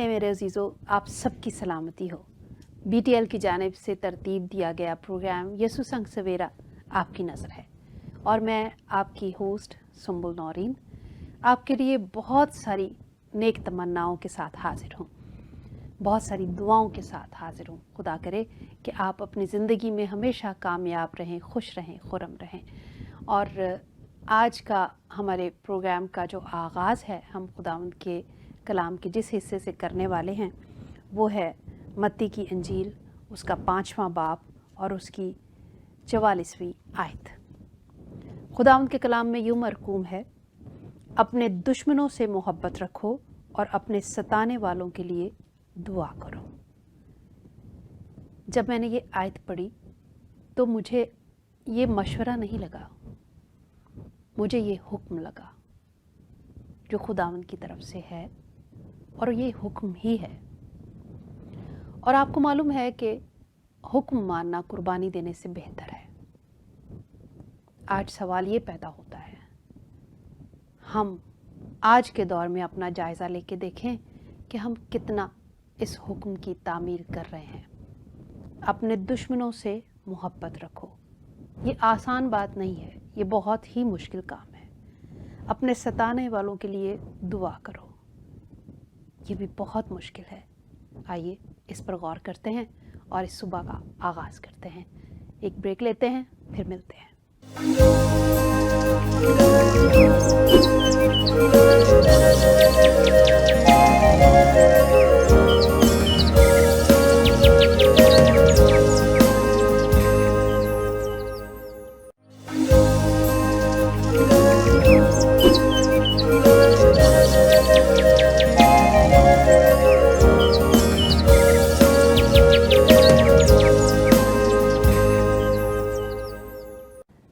में मेरे अजीज़ों, आप सबकी सलामती हो। BTL की जानिब से तरतीब दिया गया प्रोग्राम यसु संग सवेरा आपकी नज़र है और मैं आपकी होस्ट सुम्बुल नौरीन आपके लिए बहुत सारी नेक तमन्नाओं के साथ हाजिर हूँ, बहुत सारी दुआओं के साथ हाजिर हूँ। खुदा करे कि आप अपनी ज़िंदगी में हमेशा कामयाब रहें, खुश रहें, खुरम रहें। और आज का हमारे प्रोग्राम का जो आगाज़ है, हम खुदावंद के कलाम के जिस हिस्से से करने वाले हैं वो है मत्ती की इंजील, उसका 5वां बाब और उसकी 44वीं आयत। खुदावंद के कलाम में यूं मरकूम है, अपने दुश्मनों से मोहब्बत रखो और अपने सताने वालों के लिए दुआ करो। जब मैंने ये आयत पढ़ी तो मुझे ये मशवरा नहीं लगा, मुझे ये हुक्म लगा जो खुदावंद की तरफ से है और ये हुक्म ही है। और आपको मालूम है कि हुक्म मानना कुर्बानी देने से बेहतर है। आज सवाल ये पैदा होता है, हम आज के दौर में अपना जायज़ा लेके देखें कि हम कितना इस हुक्म की तामीर कर रहे हैं। अपने दुश्मनों से मोहब्बत रखो, ये आसान बात नहीं है, ये बहुत ही मुश्किल काम है। अपने सताने वालों के लिए दुआ करो, ये भी बहुत मुश्किल है। आइए इस पर गौर करते हैं और इस सुबह का आगाज़ करते हैं। एक ब्रेक लेते हैं, फिर मिलते हैं।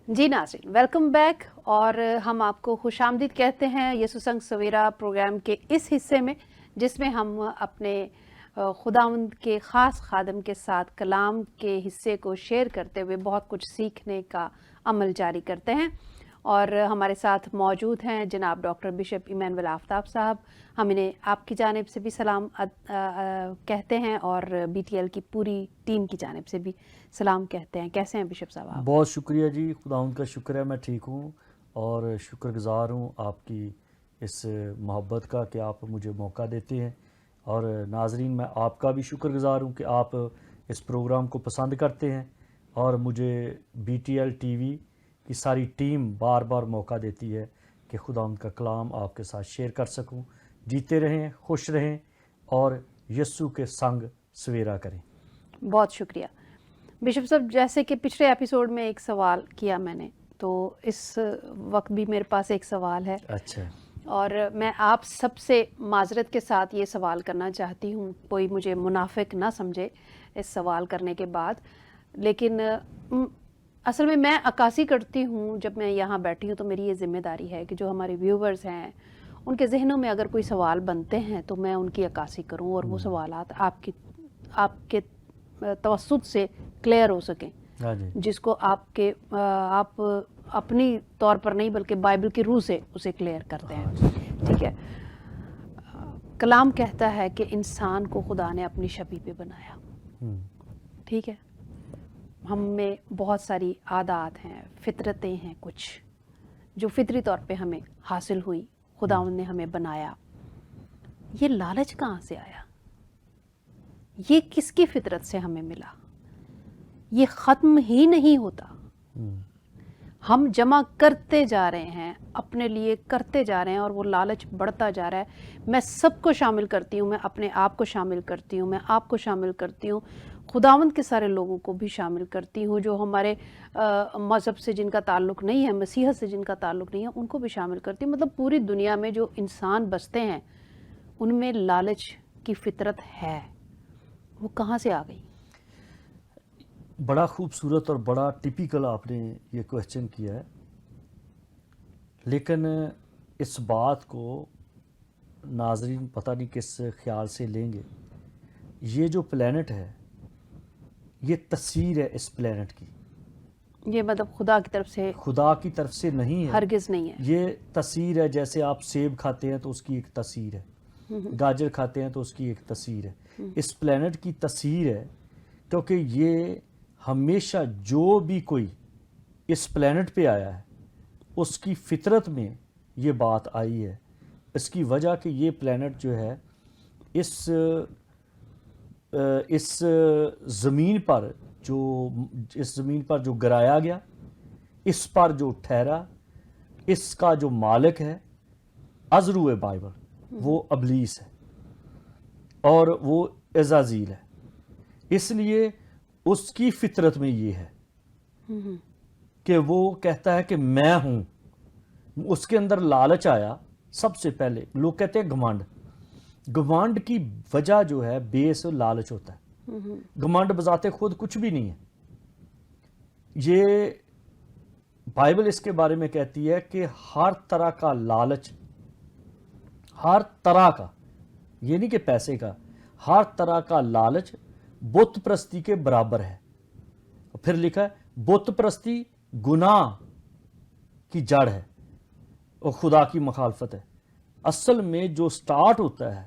जी नाज़रीन, वेलकम बैक। और हम आपको खुशामदीद कहते हैं यसु संग सवेरा प्रोग्राम के इस हिस्से में, जिसमें हम अपने खुदावंद के ख़ास खादम के साथ कलाम के हिस्से को शेयर करते हुए बहुत कुछ सीखने का अमल जारी करते हैं। और हमारे साथ मौजूद हैं जनाब डॉक्टर बिशप इमैनुअल आफ्ताब साहब। हम इन्हें आपकी जानिब से भी सलाम कहते हैं और BTL की पूरी टीम की जानिब से भी सलाम कहते हैं। कैसे हैं बिशप साहब आप? बहुत शुक्रिया जी, खुदावंद का शुक्र है, मैं ठीक हूँ और शुक्रगुजार हूँ आपकी इस मोहब्बत का कि आप मुझे मौका देते हैं। और नाजरीन, मैं आपका भी शुक्रगुजार हूँ कि आप इस प्रोग्राम को पसंद करते हैं और मुझे BTL TV की सारी टीम बार बार मौका देती है कि खुदावंद का कलाम आपके साथ शेयर कर सकूं। जीते रहें, खुश रहें और यस्सु के संग सवेरा करें। बहुत शुक्रिया बिशप साहब। जैसे कि पिछले एपिसोड में एक सवाल किया मैंने, तो इस वक्त भी मेरे पास एक सवाल है। अच्छा। और मैं आप सबसे माजरत के साथ ये सवाल करना चाहती हूँ, कोई मुझे मुनाफिक ना समझे इस सवाल करने के बाद, लेकिन असल में मैं अक्कासी करती हूँ जब मैं यहाँ बैठी हूँ, तो मेरी ये ज़िम्मेदारी है कि जो हमारे व्यूवर्स हैं उनके जहनों में अगर कोई सवाल बनते हैं तो मैं उनकी अक्कासी करूँ और वो सवालात आपके तवस्सुत से क्लियर हो सकें, जिसको आप अपनी तौर पर नहीं बल्कि बाइबल की रूह से उसे क्लियर करते हैं। ठीक है। कलाम कहता है कि इंसान को खुदा ने अपनी शबीह पे बनाया। ठीक है। हम में बहुत सारी आदात हैं, फितरतें हैं, कुछ जो फितरी तौर पे हमें हासिल हुई, खुदावंद ने हमें बनाया। ये लालच कहाँ से आया? ये किसकी फितरत से हमें मिला? ये ख़त्म ही नहीं होता। हम जमा करते जा रहे हैं, अपने लिए करते जा रहे हैं और वो लालच बढ़ता जा रहा है। मैं सबको शामिल करती हूँ, मैं अपने आप को शामिल करती हूँ, मैं आपको शामिल करती हूँ, खुदावंद के सारे लोगों को भी शामिल करती हूँ, जो हमारे मज़हब से जिनका ताल्लुक़ नहीं है, मसीहत से जिनका ताल्लुक़ नहीं है, उनको भी शामिल करती हूँ। मतलब पूरी दुनिया में जो इंसान बसते हैं उनमें लालच की फितरत है। वो कहाँ से आ गई? बड़ा खूबसूरत और बड़ा टिपिकल आपने ये क्वेश्चन किया है, लेकिन इस बात को नाजरीन पता नहीं किस ख्याल से लेंगे। ये जो प्लेनेट है, ये तस्वीर है इस प्लेनेट की। ये मतलब खुदा की तरफ से नहीं है, हरगिज़ नहीं है। ये तस्वीर है। जैसे आप सेब खाते हैं तो उसकी एक तस्वीर है, گاجر کھاتے ہیں تو اس کی ایک تاثیر ہے. اس پلینٹ کی تاثیر ہے کیونکہ یہ ہمیشہ جو بھی کوئی اس پلینٹ پہ آیا ہے اس کی فطرت میں یہ بات آئی ہے. اس کی وجہ کہ یہ پلینٹ جو ہے اس زمین پر جو گرایا گیا، اس پر جو ٹھہرا، اس کا جو مالک ہے ازرو بائبل وہ ابلیس ہے اور وہ عزازیل ہے. اس لیے اس کی فطرت میں یہ ہے کہ وہ کہتا ہے کہ میں ہوں. اس کے اندر لالچ آیا سب سے پہلے. لوگ کہتے ہیں گھمنڈ کی وجہ جو ہے بیس لالچ ہوتا ہے. گھمنڈ بذات خود کچھ بھی نہیں ہے. یہ بائبل اس کے بارے میں کہتی ہے کہ ہر طرح کا لالچ، ہر طرح کا، یہ نہیں کہ پیسے کا، ہر طرح کا لالچ بت پرستی کے برابر ہے. پھر لکھا ہے بت پرستی گناہ کی جڑ ہے اور خدا کی مخالفت ہے. اصل میں جو سٹارٹ ہوتا ہے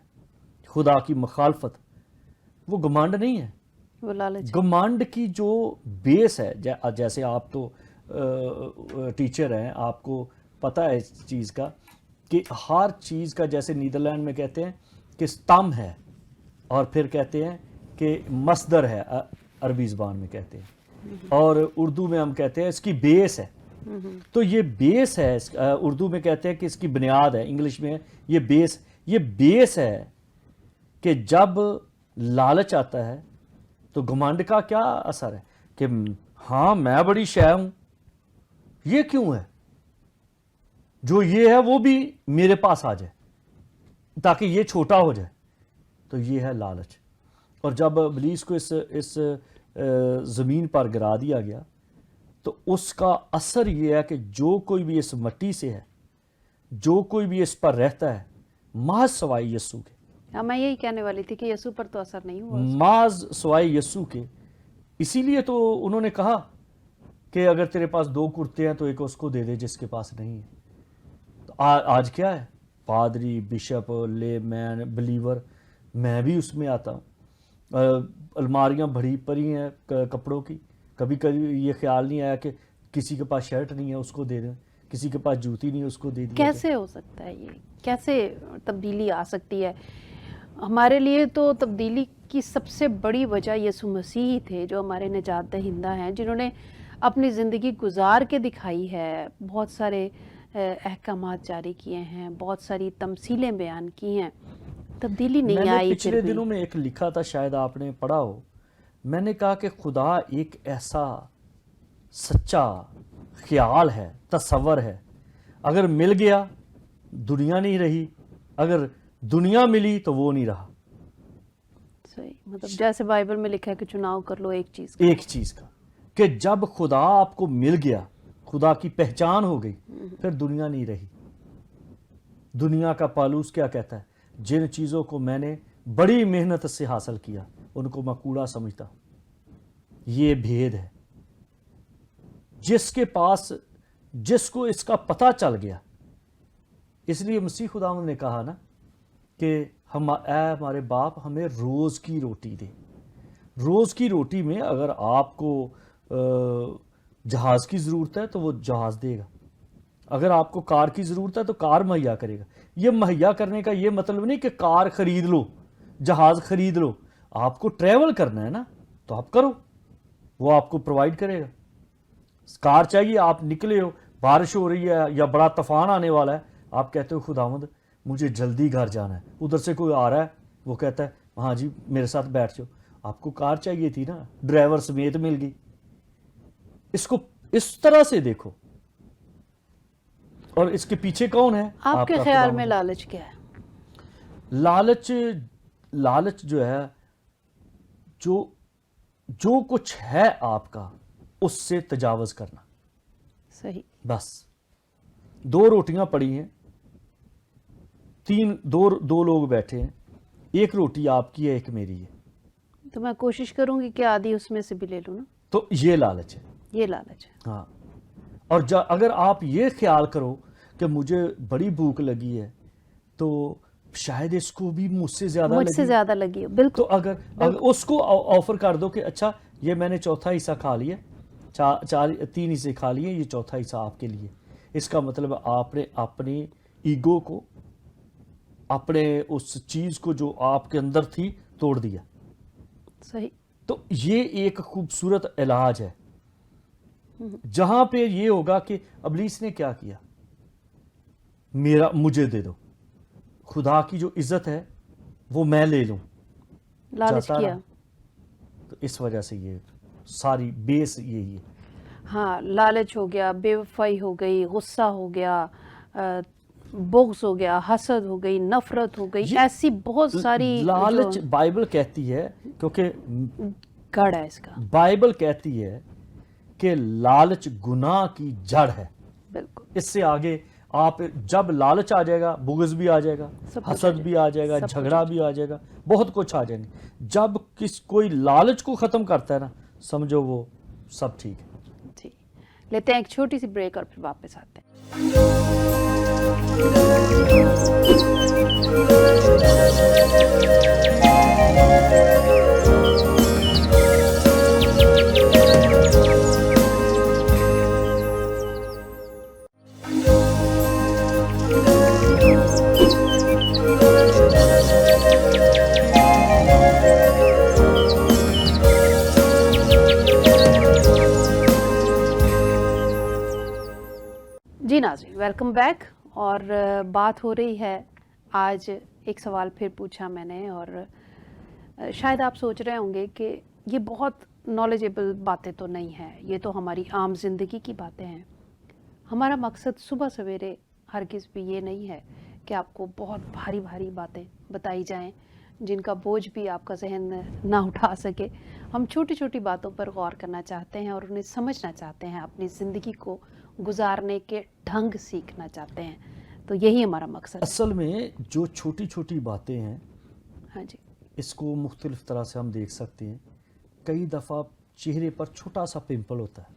خدا کی مخالفت وہ گھمنڈ نہیں ہے، وہ لالچ. گھمنڈ کی جو بیس ہے، جیسے آپ تو ٹیچر ہیں، آپ کو پتہ ہے اس چیز کا کہ ہر چیز کا، جیسے نیدرلینڈ میں کہتے ہیں کہ ستم ہے اور پھر کہتے ہیں کہ مصدر ہے، عربی زبان میں کہتے ہیں، اور اردو میں ہم کہتے ہیں اس کی بیس ہے. تو یہ بیس ہے، اردو میں کہتے ہیں کہ اس کی بنیاد ہے، انگلش میں یہ بیس ہے کہ جب لالچ آتا ہے تو گھمنڈ کا کیا اثر ہے کہ ہاں میں بڑی شے ہوں. یہ کیوں ہے؟ جو یہ ہے وہ بھی میرے پاس آ جائے تاکہ یہ چھوٹا ہو جائے. تو یہ ہے لالچ. اور جب ابلیس کو اس زمین پر گرا دیا گیا تو اس کا اثر یہ ہے کہ جو کوئی بھی اس مٹی سے ہے، جو کوئی بھی اس پر رہتا ہے، محض سوائے یسوع کے. ہاں، میں یہی کہنے والی تھی کہ یسوع پر تو اثر نہیں ہوا. محض سوائے یسوع کے. اسی لیے تو انہوں نے کہا کہ اگر تیرے پاس 2 کرتے ہیں تو ایک اس کو دے دے جس کے پاس نہیں ہے. تو آج کیا ہے؟ پادری، بشپ، لے مین، بلیور، میں بھی اس میں آتا ہوں. الماریاں بھری پڑی ہیں کپڑوں کی. کبھی یہ خیال نہیں آیا کہ کسی کے پاس شرٹ نہیں ہے اس کو دے دیں، کسی کے پاس جوتی نہیں ہے اس کو دے دیں. کیسے ہو سکتا ہے یہ؟ کیسے تبدیلی آ سکتی ہے؟ ہمارے لیے تو تبدیلی کی سب سے بڑی وجہ یسوع مسیح ہی تھے، جو ہمارے نجات دہندہ ہیں، جنہوں نے اپنی زندگی گزار کے دکھائی ہے. بہت سارے احکامات جاری کیے ہیں، بہت ساری تمثیلیں بیان کی ہیں. تبدیلی نہیں میں نے آئی. پچھلے دنوں میں ایک لکھا تھا، شاید آپ نے پڑھا ہو. میں نے کہا کہ خدا ایک ایسا سچا خیال ہے، تصور ہے. اگر مل گیا دنیا نہیں رہی، اگر دنیا ملی تو وہ نہیں رہا. صحیح. مطلب جیسے بائبل میں لکھا ہے کہ چناؤ کر لو ایک چیز کا، کہ جب خدا آپ کو مل گیا، خدا کی پہچان ہو گئی، پھر دنیا نہیں رہی. دنیا کا پالوس کیا کہتا ہے؟ جن چیزوں کو میں نے بڑی محنت سے حاصل کیا ان کو میں کوڑا سمجھتا ہوں. یہ بھید ہے. جس کو اس کا پتہ چل گیا. اس لیے مسیح خداوند نے کہا نا کہ اے ہمارے باپ ہمیں روز کی روٹی دے. روز کی روٹی میں اگر آپ کو جہاز کی ضرورت ہے تو وہ جہاز دے گا. اگر آپ کو کار کی ضرورت ہے تو کار مہیا کرے گا. یہ مہیا کرنے کا یہ مطلب نہیں کہ کار خرید لو، جہاز خرید لو. آپ کو ٹریول کرنا ہے نا تو آپ کرو، وہ آپ کو پرووائڈ کرے گا. کار چاہیے، آپ نکلے ہو، بارش ہو رہی ہے یا بڑا طوفان آنے والا ہے، آپ کہتے ہو خداوند مجھے جلدی گھر جانا ہے. ادھر سے کوئی آ رہا ہے، وہ کہتا ہے ہاں جی میرے ساتھ بیٹھ جاؤ. آپ کو کار چاہیے تھی نا، ڈرائیور سمیت مل گئی. اس کو اس طرح سے دیکھو. اور اس کے پیچھے کون ہے؟ آپ کے خیال میں لالچ کیا ہے؟ لالچ جو ہے، جو کچھ ہے آپ کا اس سے تجاوز کرنا. صحیح. بس 2 روٹیاں پڑی ہیں، دو لوگ بیٹھے ہیں، ایک روٹی آپ کی ہے، ایک میری ہے. تو میں کوشش کروں گی کہ آدھی اس میں سے بھی لے لوں نا. تو یہ لالچ ہے. یہ لالچ ہے. ہاں. اور اگر آپ یہ خیال کرو کہ مجھے بڑی بھوک لگی ہے تو शायद इसको भी मुझसे ज्यादा मुझसे लगी। ज्यादा लगी हो, तो बिल्कुल। अगर उसको ऑफर कर दो कि अच्छा ये मैंने चौथा हिस्सा खा लिया, तीन हिस्से खा लिए, ये चौथा हिस्सा आपके लिए, इसका मतलब आपने अपने ईगो को, अपने उस चीज को जो आपके अंदर थी तोड़ दिया। सही। तो ये एक खूबसूरत इलाज है जहां पे ये होगा कि इब्लीस ने क्या किया, मुझे दे दो, खुदा की जो इज्जत है वो मैं ले लूं, लालच जाता किया। रहा। तो इस वजह से ये सारी बेस यही है। हाँ, लालच हो गया, बेवफाई हो गई, गुस्सा हो गया, बुग़्ज़ हो गया, हसद हो गई, नफरत हो गई, ये ऐसी बहुत सारी लालच जो बाइबल कहती है, क्योंकि गढ़ है इसका। बाइबल कहती है कि लालच गुनाह की जड़ है। बिल्कुल। इससे आगे आप जब लालच आ जाएगा, बुग़्ज़ भी आ जाएगा, सब कुछ हसद भी आ जाएगा, सब कुछ झगड़ा भी आ जाएगा, बहुत कुछ आ जाएंगे। जब कोई लालच को खत्म करता है ना, समझो वो सब ठीक है। जी, लेते हैं एक छोटी सी ब्रेक और फिर वापस आते हैं। जी नाज़रीन, वेलकम बैक। और बात हो रही है, आज एक सवाल फिर पूछा मैंने, और शायद आप सोच रहे होंगे कि ये बहुत नॉलेजेबल बातें तो नहीं हैं, ये तो हमारी आम जिंदगी की बातें हैं। हमारा मकसद सुबह सवेरे हरगिज़ भी ये नहीं है कि आपको बहुत भारी भारी बातें बताई जाएं जिनका बोझ भी आपका जहन ना उठा सके। हम छोटी छोटी बातों पर गौर करना चाहते हैं और उन्हें समझना चाहते हैं, अपनी ज़िंदगी को गुजारने के ढंग सीखना चाहते हैं। तो यही हमारा मकसद है। असल में जो छोटी छोटी बातें हैं, हाँ जी, इसको मुख्तलिफ तरह से हम देख सकते हैं। कई दफ़ा चेहरे पर छोटा सा पिंपल होता है,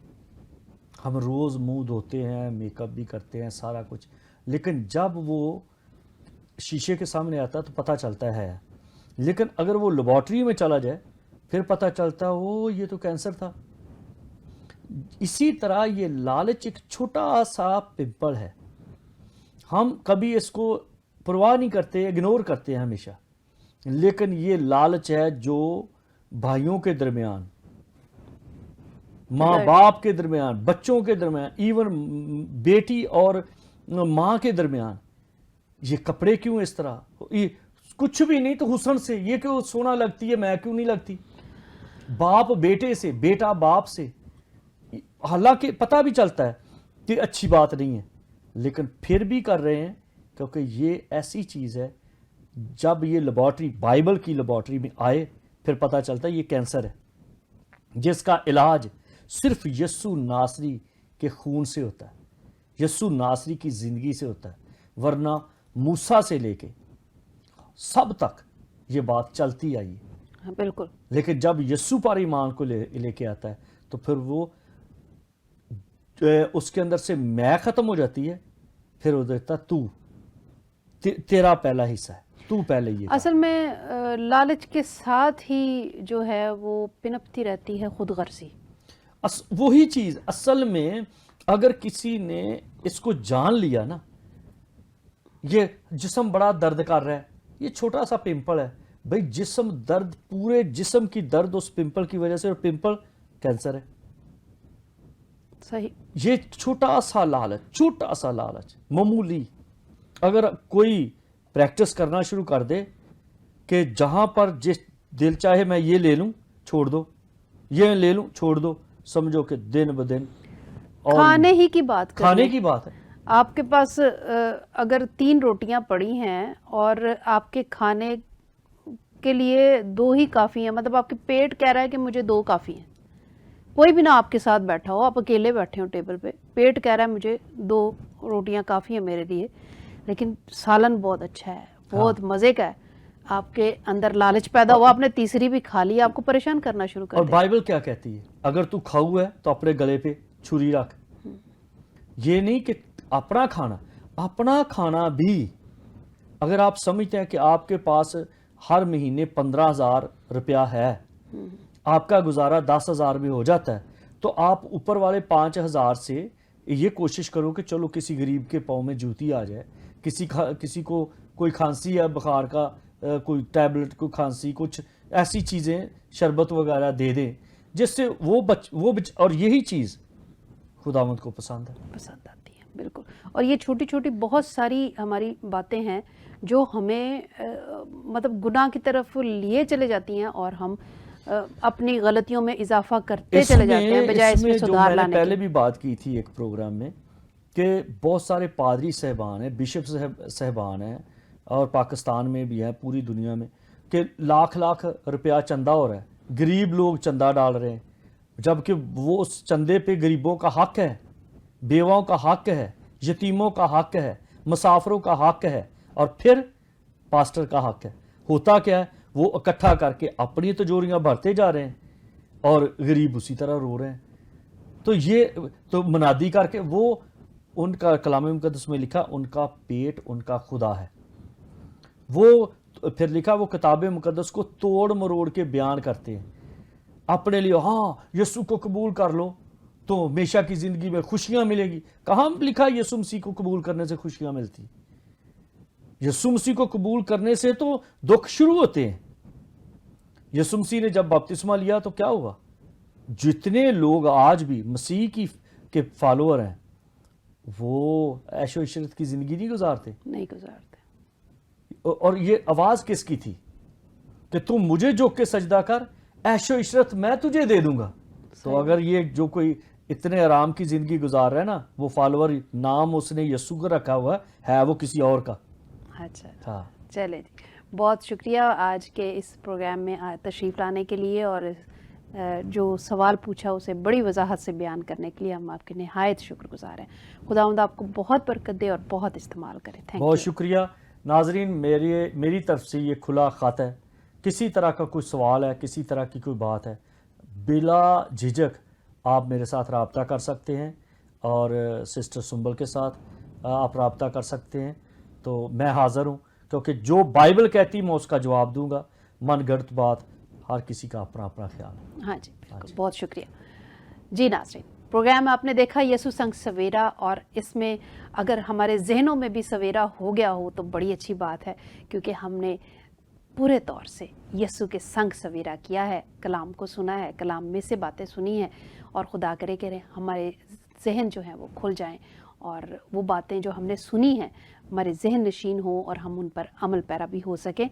हम रोज़ मुंह धोते हैं, मेकअप भी करते हैं, सारा कुछ, लेकिन जब वो शीशे के सामने आता है तो पता चलता है। लेकिन अगर वो लेबॉर्ट्री में चला जाए फिर पता चलता है वो ये तो कैंसर था। इसी तरह ये लालच एक छोटा सा पिंपल है, हम कभी इसको परवाह नहीं करते, इग्नोर करते हैं हमेशा। लेकिन ये लालच है जो भाइयों के दरमियान, माँ बाप के दरमियान, बच्चों के दरमियान, इवन बेटी और माँ के दरमियान। ये कपड़े क्यों इस तरह, ये कुछ भी नहीं तो हुस्न से, ये क्यों सोना लगती है, मैं क्यों नहीं लगती। बाप बेटे से, बेटा बाप से, हालांकि पता भी चलता है कि अच्छी बात नहीं है, लेकिन फिर भी कर रहे हैं, क्योंकि ये ऐसी चीज़ है जब ये लेबॉर्ट्री, बाइबल की लेबॉर्ट्री में आए फिर पता चलता है ये कैंसर है, जिसका इलाज सिर्फ यस्सु नासरी के खून से होता है, यस्सु नासरी की ज़िंदगी से होता है। वरना मूसा से लेके सब तक ये बात चलती आई है। हाँ, बिल्कुल। लेकिन जब यस्सु पर ईमान को लेके आता है तो फिर वो उसके अंदर से मैं ख़त्म हो जाती है, फिर वो देता तू, तेरा पहला हिस्सा है, तू पहले ये। असल में लालच के साथ ही जो है वो पिनपती रहती है खुदगर्जी। वही चीज़ असल में अगर किसी ने इसको जान लिया ना, ये जिस्म बड़ा दर्द कर रहा है, ये छोटा सा पिंपल है भाई, जिस्म दर्द, पूरे जिस्म की दर्द उस पिंपल की वजह से, और पिंपल कैंसर है। सही। ये छोटा सा लालच मामूली, अगर कोई प्रैक्टिस करना शुरू कर दे कि जहां पर जिस दिल चाहे मैं ये ले लूं छोड़ दो, ये ले लूं छोड़ दो, समझो कि दिन ब दिन। और खाने ही की बात करें, खाने की बात है, आपके पास अगर 3 रोटियां पड़ी हैं और आपके खाने के लिए 2 ही काफ़ी हैं, मतलब आपके पेट कह रहा है कि मुझे 2 काफ़ी हैं, कोई भी ना आपके साथ बैठा हो, आप अकेले बैठे हो टेबल पे, पेट कह रहा है मुझे 2 रोटियां काफ़ी है मेरे लिए, लेकिन सालन बहुत अच्छा है, बहुत मज़े का है, आपके अंदर लालच पैदा हुआ, आपने तीसरी भी खा ली, आपको परेशान करना शुरू कर और दिया। बाइबल क्या कहती है, अगर तू खाऊ है तो अपने गले पे छुरी रख। ये नहीं कि अपना खाना भी اگر آپ سمجھتے ہیں کہ آپ کے پاس ہر مہینے 15,000 روپیہ ہے، آپ کا گزارا 10,000 میں ہو جاتا ہے، تو آپ اوپر والے 5,000 سے یہ کوشش کرو کہ چلو کسی غریب کے پاؤں میں جوتی آ جائے، کسی کو کوئی کھانسی ہے بخار کا، کوئی ٹیبلٹ، کوئی کھانسی، کچھ ایسی چیزیں شربت وغیرہ دے دیں جس سے اور یہی چیز خداوند کو پسند آتی ہے. بالکل. اور یہ چھوٹی چھوٹی بہت ساری ہماری باتیں ہیں جو ہمیں مطلب گناہ کی طرف لیے چلے جاتی ہیں، اور ہم اپنی غلطیوں میں اضافہ کرتے چلے جاتے ہیں بجائے اس میں سدھار لانے پہلے بھی بات کی تھی ایک پروگرام میں کہ بہت سارے پادری صاحبان ہیں، بشپ صاحبان ہیں، اور پاکستان میں بھی ہیں، پوری دنیا میں، کہ لاکھ روپیہ چندہ ہو رہا ہے، غریب لوگ چندہ ڈال رہے ہیں، جبکہ وہ اس چندے پہ غریبوں کا حق ہے، بیواؤں کا حق ہے، یتیموں کا حق ہے، مسافروں کا حق ہے، اور پھر پاسٹر کا حق ہے. ہوتا کیا ہے؟ وہ اکٹھا کر کے اپنی تجوریاں بھرتے جا رہے ہیں اور غریب اسی طرح رو رہے ہیں. تو یہ تو منادی کر کے وہ ان کا کلام مقدس میں لکھا ان کا پیٹ ان کا خدا ہے. وہ پھر لکھا وہ کتاب مقدس کو توڑ مروڑ کے بیان کرتے ہیں اپنے لیے. ہاں یسوع کو قبول کر لو تو ہمیشہ کی زندگی میں خوشیاں ملے گی. کہاں لکھا یسوع مسیح کو قبول کرنے سے خوشیاں ملتی؟ یسوع مسیح کو قبول کرنے سے تو دکھ شروع ہوتے ہیں. یسوع مسیح نے جب بپتسمہ لیا تو کیا ہوا؟ جتنے لوگ آج بھی مسیح کے فالوور ہیں وہ عیش و عشرت کی زندگی نہیں گزارتے. اور یہ آواز کس کی تھی کہ تم مجھے جھک کے سجدہ کر، عیش و عشرت میں تجھے دے دوں گا. تو اگر یہ جو کوئی اتنے آرام کی زندگی گزار رہا ہے نا، وہ فالوور نام اس نے یسوع کا رکھا ہوا ہے وہ کسی اور کا. اچھا ہاں چلے جی، بہت شکریہ آج کے اس پروگرام میں تشریف لانے کے لیے، اور جو سوال پوچھا اسے بڑی وضاحت سے بیان کرنے کے لیے ہم آپ کے نہایت شکر گزار ہیں. خداوند آپ کو بہت برکت دے اور بہت استعمال کرے. بہت شکریہ. ناظرین، میری طرف سے یہ کھلا خط ہے. کسی طرح کا کوئی سوال ہے، کسی طرح کی کوئی بات ہے، بلا جھجک آپ میرے ساتھ رابطہ کر سکتے ہیں، اور سسٹر سنبل کے ساتھ آپ رابطہ کر سکتے ہیں. تو میں حاضر ہوں، کیونکہ جو بائبل کہتی میں اس کا جواب دوں گا. من گڑت بات، ہر کسی کا اپنا اپنا خیال. ہاں جی بالکل. بہت شکریہ. جی ناظرین، پروگرام آپ نے دیکھا یسوع سنگ سویرا، اور اس میں اگر ہمارے ذہنوں میں بھی سویرا ہو گیا ہو تو بڑی اچھی بات ہے، کیونکہ ہم نے پورے طور سے یسوع کے سنگ سویرا کیا ہے، کلام کو سنا ہے، کلام میں سے باتیں سنی ہیں، اور خدا کرے کہ ہمارے ذہن جو ہیں وہ کھل جائیں، اور وہ باتیں جو ہم نے سنی ہیں ہمارے ذہن نشین ہوں، اور ہم ان پر عمل پیرا بھی ہو سکیں.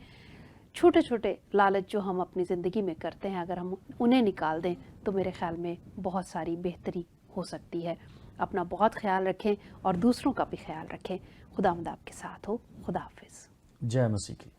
چھوٹے چھوٹے لالچ جو ہم اپنی زندگی میں کرتے ہیں، اگر ہم انہیں نکال دیں تو میرے خیال میں بہت ساری بہتری ہو سکتی ہے. اپنا بہت خیال رکھیں اور دوسروں کا بھی خیال رکھیں. خداوند آپ کے ساتھ ہو. خدا حافظ. جے مسیح کی.